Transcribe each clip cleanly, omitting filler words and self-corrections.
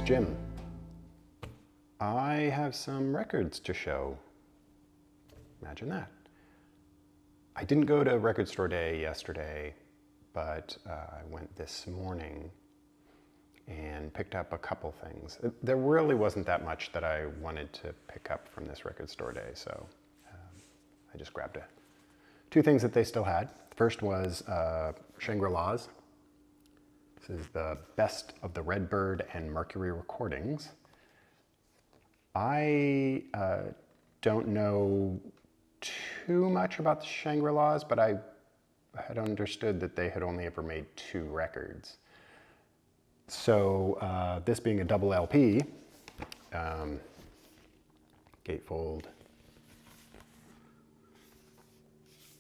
Jim. I have some records to show. Imagine that. I didn't go to Record Store Day yesterday, but I went this morning and picked up a couple things. There really wasn't that much that I wanted to pick up from this Record Store Day, so I just grabbed two things that they still had. First was Shangrila's. This is the best of the Redbird and Mercury recordings. I don't know too much about the Shangri-Las, but I had understood that they had only ever made 2 records. So this being a double LP, gatefold,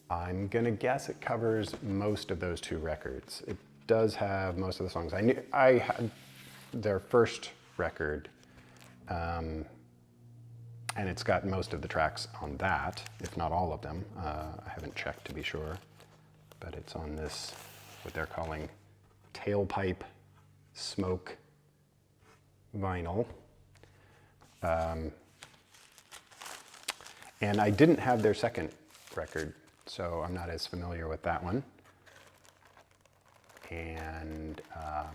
I'm gonna guess it covers most of those 2 records. It does have most of the songs. I had their first record, and it's got most of the tracks on that, if not all of them. I haven't checked to be sure, but it's on this, what they're calling tailpipe smoke vinyl. And I didn't have their second record, so I'm not as familiar with that one. And I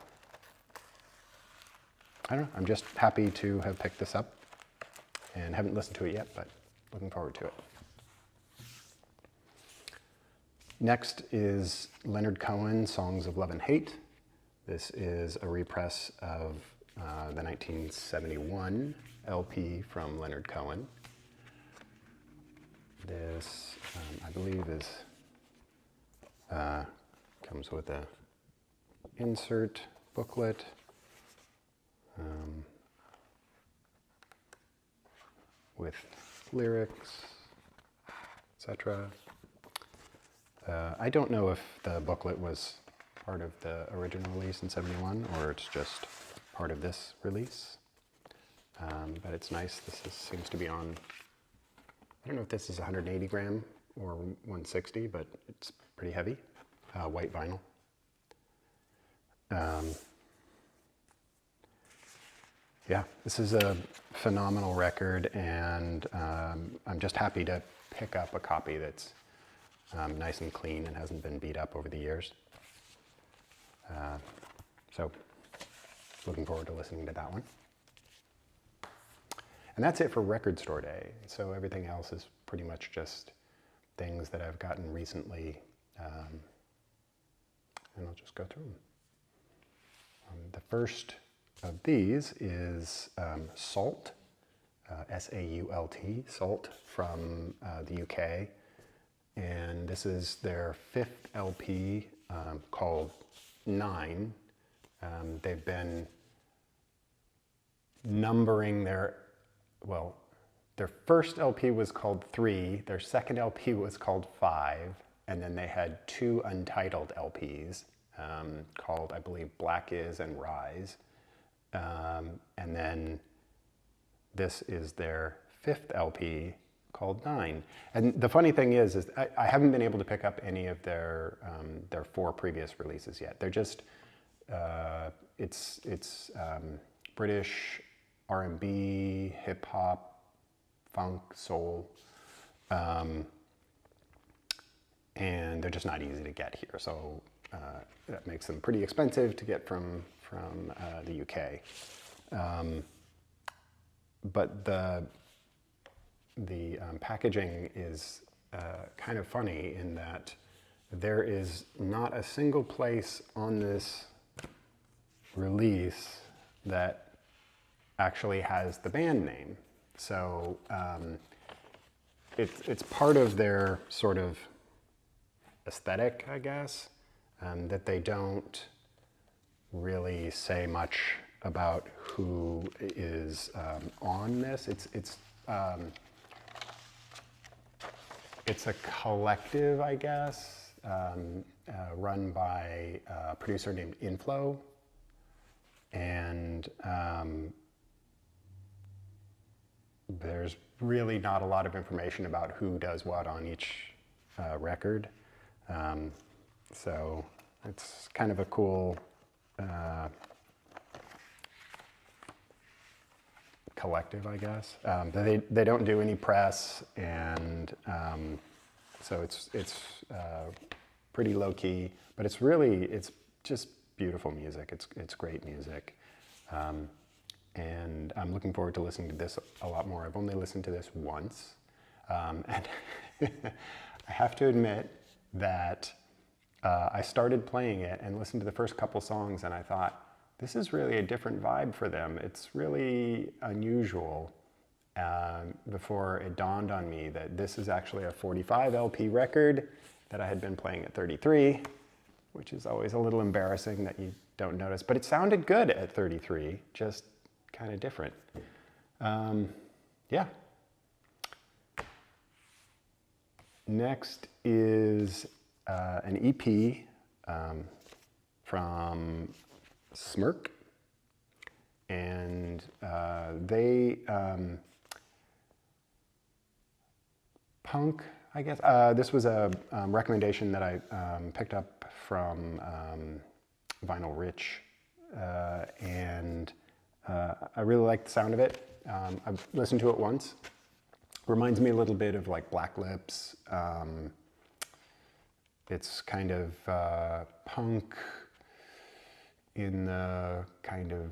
don't know, I'm just happy to have picked this up and haven't listened to it yet, but looking forward to it. Next is Leonard Cohen, Songs of Love and Hate. This is a repress of the 1971 LP from Leonard Cohen. This, I believe, comes with a insert booklet. With lyrics, etc. I don't know if the booklet was part of the original release in '71 or it's just part of this release. But it's nice. This seems to be on, I don't know if this is 180 gram or 160, but it's pretty heavy, white vinyl. Yeah, this is a phenomenal record, and I'm just happy to pick up a copy that's nice and clean and hasn't been beat up over the years. So, looking forward to listening to that one. And that's it for Record Store Day. So everything else is pretty much just things that I've gotten recently, and I'll just go through them. The first of these is Salt, S-A-U-L-T, Salt from the UK. And this is their 5th LP called 9. They've been numbering their first LP was called 3, their second LP was called 5, and then they had 2 untitled LPs called, I believe, Black Is and Rise. And then this is their 5th LP called 9. And the funny thing is I haven't been able to pick up any of their 4 previous releases yet. They're just, it's British R&B, hip hop, funk, soul, and they're just not easy to get here. So that makes them pretty expensive to get from the UK. But the packaging is kind of funny in that there is not a single place on this release that actually has the band name. So it's part of their sort of aesthetic, I guess, that they don't really say much about who is on this. It's a collective, I guess, run by a producer named Inflow, and there's really not a lot of information about who does what on each record. So it's kind of a cool collective, I guess. They don't do any press, and so it's pretty low key, but it's just beautiful music. It's great music, and I'm looking forward to listening to this a lot more. I've only listened to this once, and I have to admit that I started playing it and listened to the first couple songs, and I thought, this is really a different vibe for them. It's really unusual. Before it dawned on me that this is actually a 45 LP record that I had been playing at 33, which is always a little embarrassing that you don't notice. But it sounded good at 33, just kind of different. Yeah. Next is an EP from Smirk, and they punk, I guess. This was a recommendation that I picked up from Vinyl Rich, and I really like the sound of it. I've listened to it once. Reminds me a little bit of like Black Lips. It's kind of punk in the kind of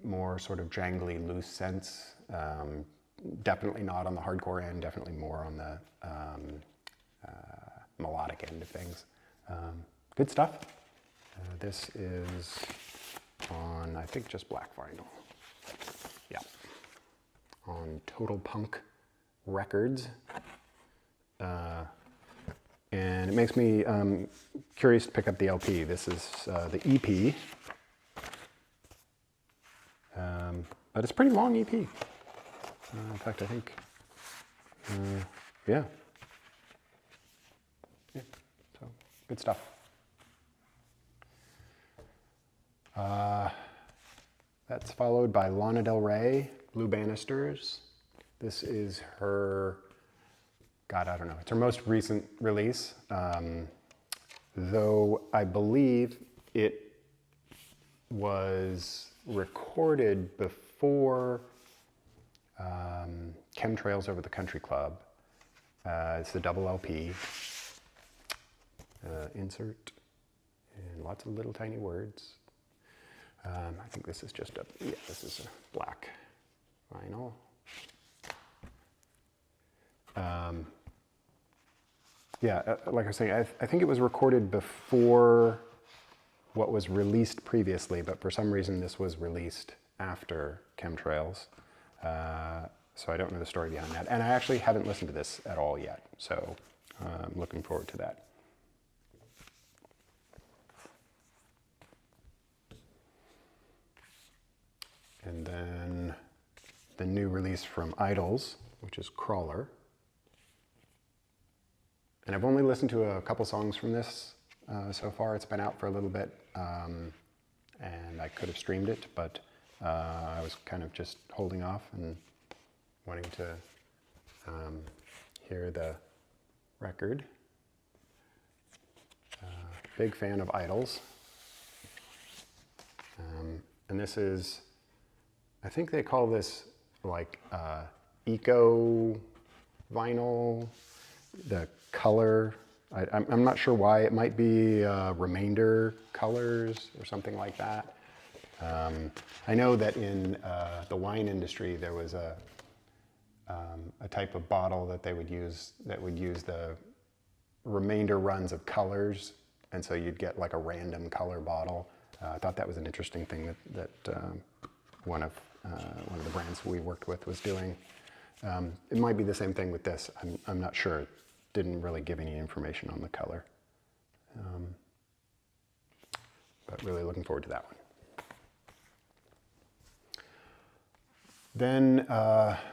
more sort of jangly, loose sense. Definitely not on the hardcore end, definitely more on the melodic end of things. Good stuff. This is on, I think, just black vinyl. Yeah. On Total Punk Records. And it makes me curious to pick up the LP. This is the EP. But it's a pretty long EP. In fact, I think, yeah. So, good stuff. That's followed by Lana Del Rey, Blue Banisters. This is her, God, I don't know, it's her most recent release, though I believe it was recorded before Chemtrails Over the Country Club. It's the double LP. Insert, and lots of little tiny words. I think this is just this is a black vinyl. Like I was saying, I think it was recorded before what was released previously, but for some reason this was released after Chemtrails. So I don't know the story behind that. And I actually haven't listened to this at all yet, so I'm looking forward to that. And then the new release from Idols, which is Crawler. And I've only listened to a couple songs from this so far. It's been out for a little bit, and I could have streamed it, but I was kind of just holding off and wanting to hear the record. Big fan of Idols. And this is, I think they call this like eco vinyl. The color, I'm not sure why. It might be remainder colors or something like that. I know that in the wine industry there was a type of bottle that they would use that would use the remainder runs of colors, and so you'd get like a random color bottle. I thought that was an interesting thing that one of the brands we worked with was doing. It might be the same thing with this. I'm not sure. It didn't really give any information on the color. But really looking forward to that one. Then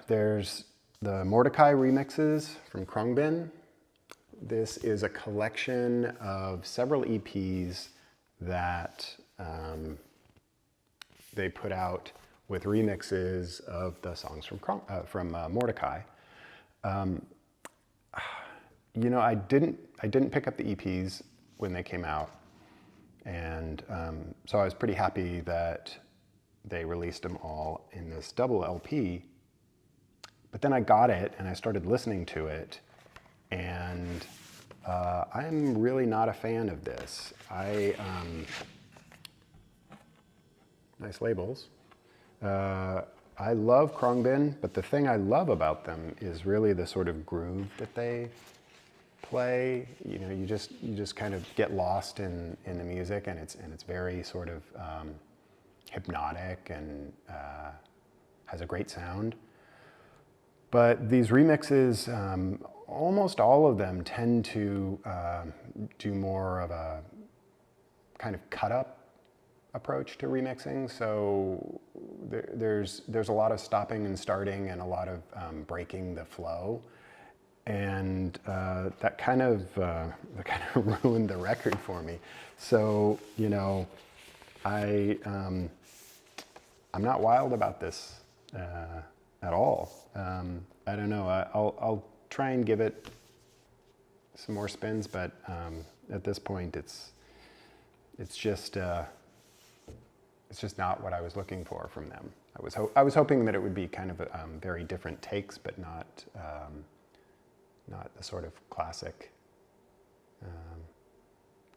there's the Mordecai remixes from Crongbin. This is a collection of several EPs that they put out with remixes of the songs from Mordecai. You know, I didn't pick up the EPs when they came out, and so I was pretty happy that they released them all in this double LP. But then I got it and I started listening to it, and I'm really not a fan of this. Nice labels. I love Crongbin, but the thing I love about them is really the sort of groove that they play. You know, you just kind of get lost in the music, and it's very sort of hypnotic and has a great sound. But these remixes, almost all of them tend to do more of a kind of cut-up approach to remixing. So there's a lot of stopping and starting and a lot of breaking the flow, and that kind of ruined the record for me. So you know, I'm not wild about this at all. I don't know. I'll try and give it some more spins, but at this point, it's just not what I was looking for from them. I was hoping that it would be kind of very different takes, but not the sort of classic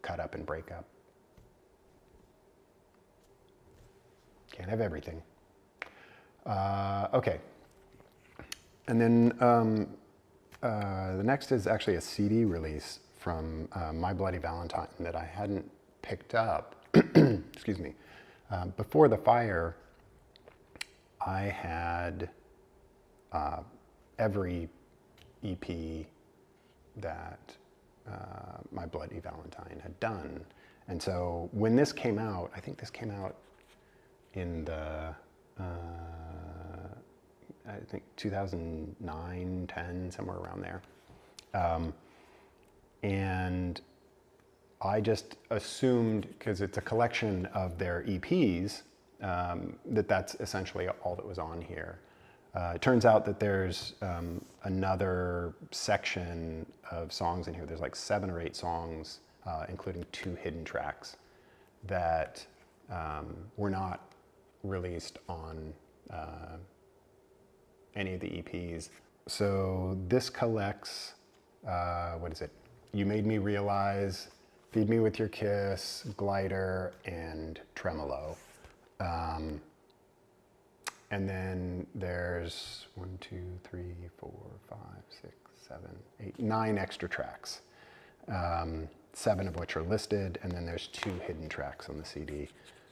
cut up and break up. Can't have everything. Okay. And then the next is actually a CD release from My Bloody Valentine that I hadn't picked up. Excuse me. Before the fire, I had every EP that My Bloody Valentine had done. And so when this came out, I think this came out in the, I think 2009, 10, somewhere around there. And I just assumed, because it's a collection of their EPs, that's essentially all that was on here. It turns out that there's another section of songs in here. There's like 7 or 8 songs, including 2 hidden tracks that were not released on any of the EPs. So this collects, what is it? You Made Me Realize, Feed Me With Your Kiss, Glider, and Tremolo. And then there's 1, 2, 3, 4, 5, 6, 7, 8, 9 extra tracks. 7 of which are listed, and then there's 2 hidden tracks on the CD.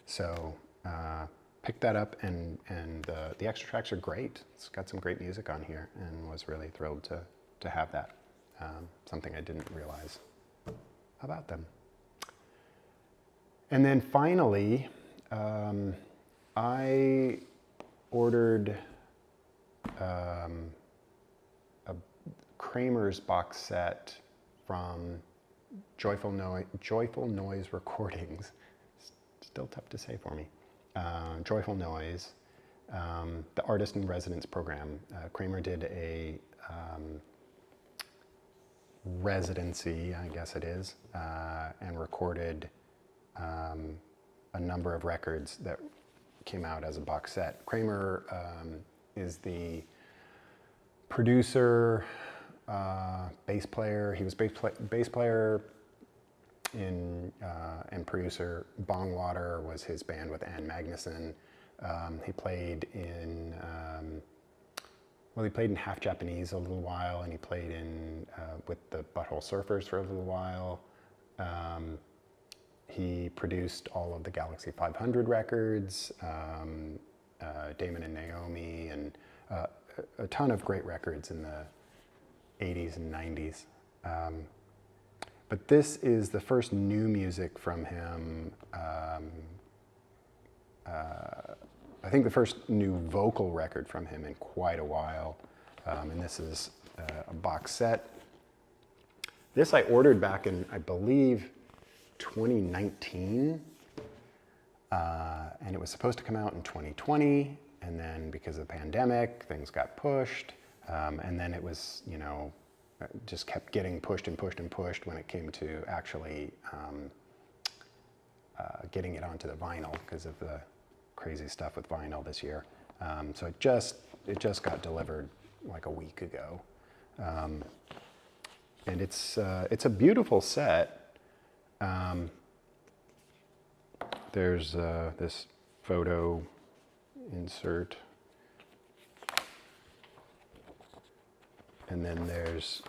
So picked that up, and the extra tracks are great. It's got some great music on here, and was really thrilled to have that. Something I didn't realize about them. And then finally, I ordered a Kramer's box set from Joyful Noise Recordings. Still tough to say for me. Joyful Noise, the Artist in Residence program. Kramer did a residency, I guess it is, and recorded a number of records that came out as a box set. Kramer is the producer, bass player. He was bass player and producer. Bongwater was his band with Ann Magnuson. He played in Half Japanese a little while, and he played in with the Butthole Surfers for a little while. He produced all of the Galaxy 500 records, Damon and Naomi, and a ton of great records in the 80s and 90s. But this is the first new music from him. I think the first new vocal record from him in quite a while. And this is a box set. This I ordered back in, I believe, 2019. And it was supposed to come out in 2020. And then because of the pandemic, things got pushed. And then it was, just kept getting pushed and pushed and pushed when it came to actually getting it onto the vinyl because of the crazy stuff with vinyl this year. So it just got delivered like a week ago. And it's a beautiful set. There's this photo insert. And then there's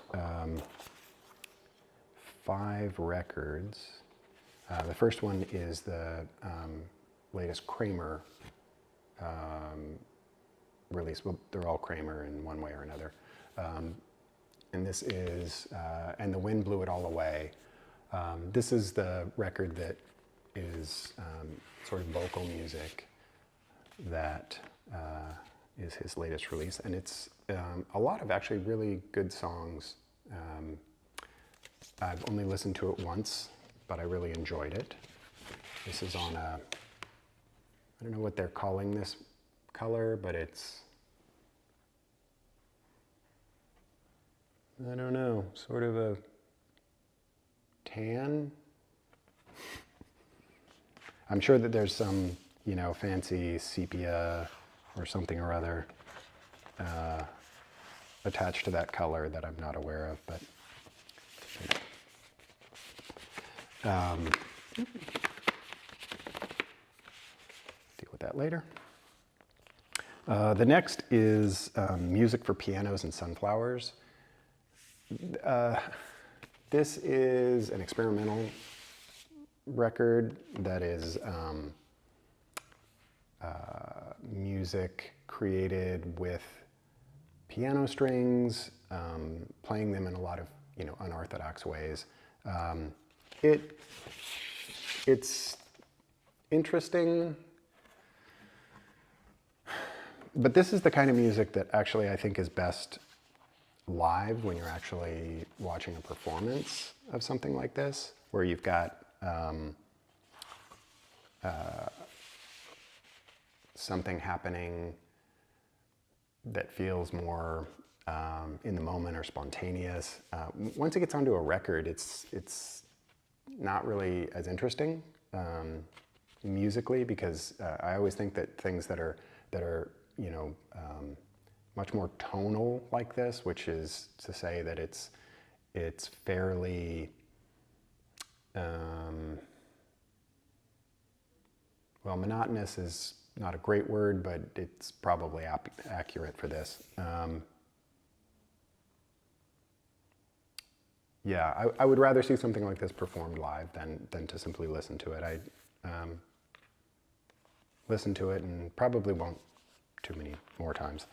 5 records. The first one is the latest Kramer release. Well, they're all Kramer in one way or another. And this is And the Wind Blew It All Away. This is the record that is sort of vocal music that is his latest release. And it's a lot of actually really good songs. I've only listened to it once, but I really enjoyed it. This is on a, I don't know what they're calling this color, but it's, I don't know, sort of a tan. I'm sure that there's some, you know, fancy sepia or something or other attached to that color that I'm not aware of, but deal with that later. The next is Music for Pianos and Sunflowers. This is an experimental record that is music created with piano strings, playing them in a lot of, you know, unorthodox ways. It's interesting, but this is the kind of music that actually I think is best live when you're actually watching a performance of something like this, where you've got something happening that feels more in the moment or spontaneous. Once it gets onto a record, it's not really as interesting musically, because I always think that things that are you know, much more tonal like this, which is to say that it's fairly well, monotonous is not a great word, but it's probably accurate for this. Yeah, I would rather see something like this performed live than to simply listen to it. I listen to it and probably won't too many more times.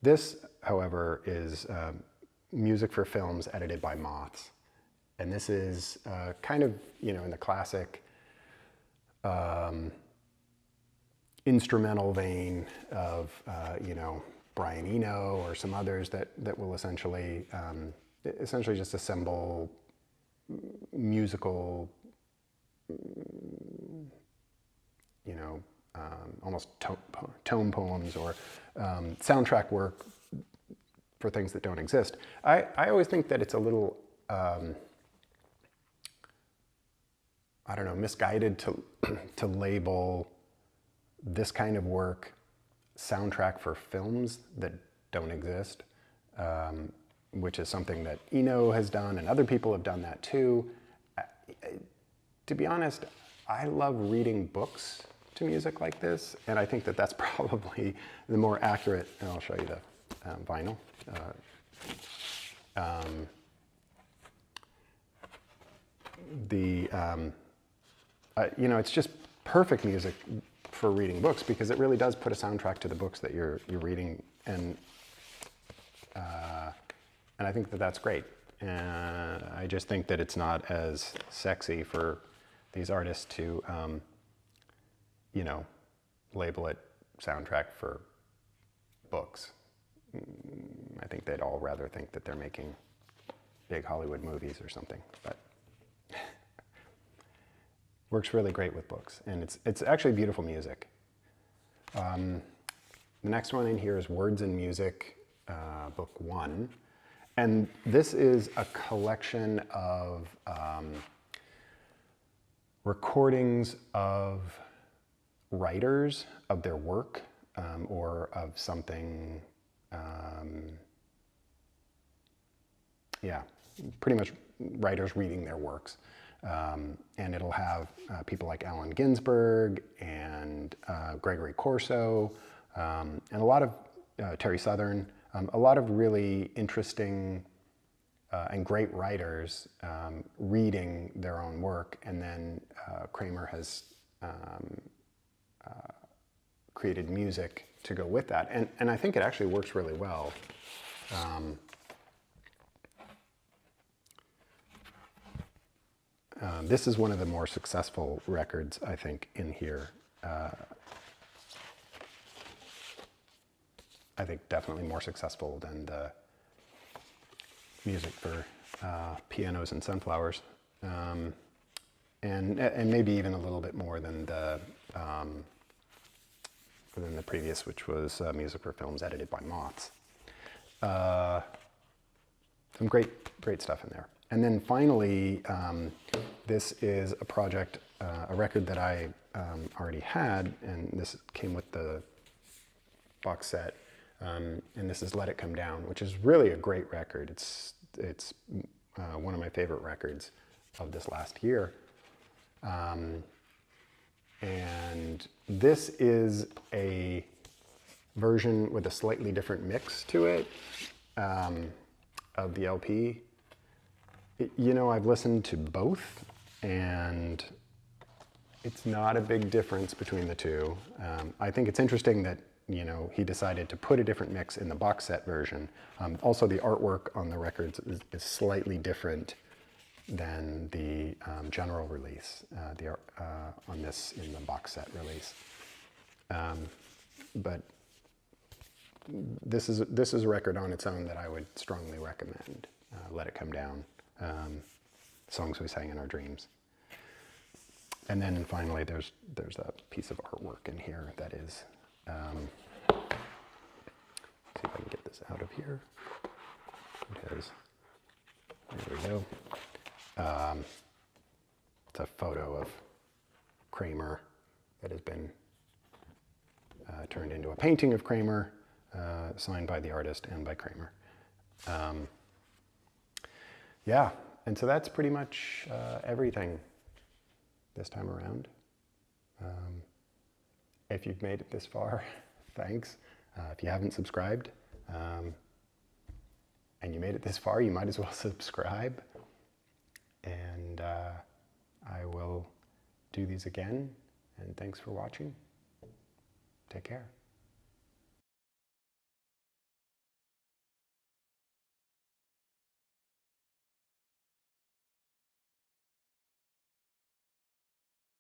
This, however, is music for films edited by Moths. And this is kind of, you know, in the classic instrumental vein of, you know, Brian Eno or some others that will essentially just assemble musical, you know, almost tone poems or soundtrack work for things that don't exist. I always think that it's a little, I don't know, misguided to label this kind of work soundtrack for films that don't exist, which is something that Eno has done and other people have done that too. To be honest, I love reading books to music like this, and I think that that's probably the more accurate, and I'll show you the vinyl. You know, it's just perfect music for reading books, because it really does put a soundtrack to the books that you're reading, and I think that that's great. And I just think that it's not as sexy for these artists to, you know, label it soundtrack for books. I think they'd all rather think that they're making big Hollywood movies or something, but works really great with books, and it's actually beautiful music. The next one in here is Words and Music, Book 1, and this is a collection of recordings of writers of their work, or of something, yeah, pretty much writers reading their works. And it'll have people like Allen Ginsberg and Gregory Corso, and a lot of Terry Southern, a lot of really interesting and great writers reading their own work. And then Kramer has created music to go with that. And I think it actually works really well. This is one of the more successful records, I think, in here. I think definitely more successful than the music for Pianos and Sunflowers, and maybe even a little bit more than the previous, which was music for films edited by Moths. Some great stuff in there. And then finally, this is a project, a record that I already had, and this came with the box set. And this is Let It Come Down, which is really a great record. It's one of my favorite records of this last year. And this is a version with a slightly different mix to it of the LP. You know, I've listened to both, and it's not a big difference between the two. I think it's interesting that, you know, he decided to put a different mix in the box set version. Also, the artwork on the records is slightly different than the general release, on this in the box set release. But this is a record on its own that I would strongly recommend. Let It Come Down. Songs We Sang in Our Dreams. And then finally, there's a piece of artwork in here that is, see if I can get this out of here. It is, there we go. It's a photo of Kramer that has been turned into a painting of Kramer, signed by the artist and by Kramer. Yeah, and so that's pretty much everything this time around. If you've made it this far, thanks. If you haven't subscribed, and you made it this far, you might as well subscribe. And I will do these again, and thanks for watching. Take care.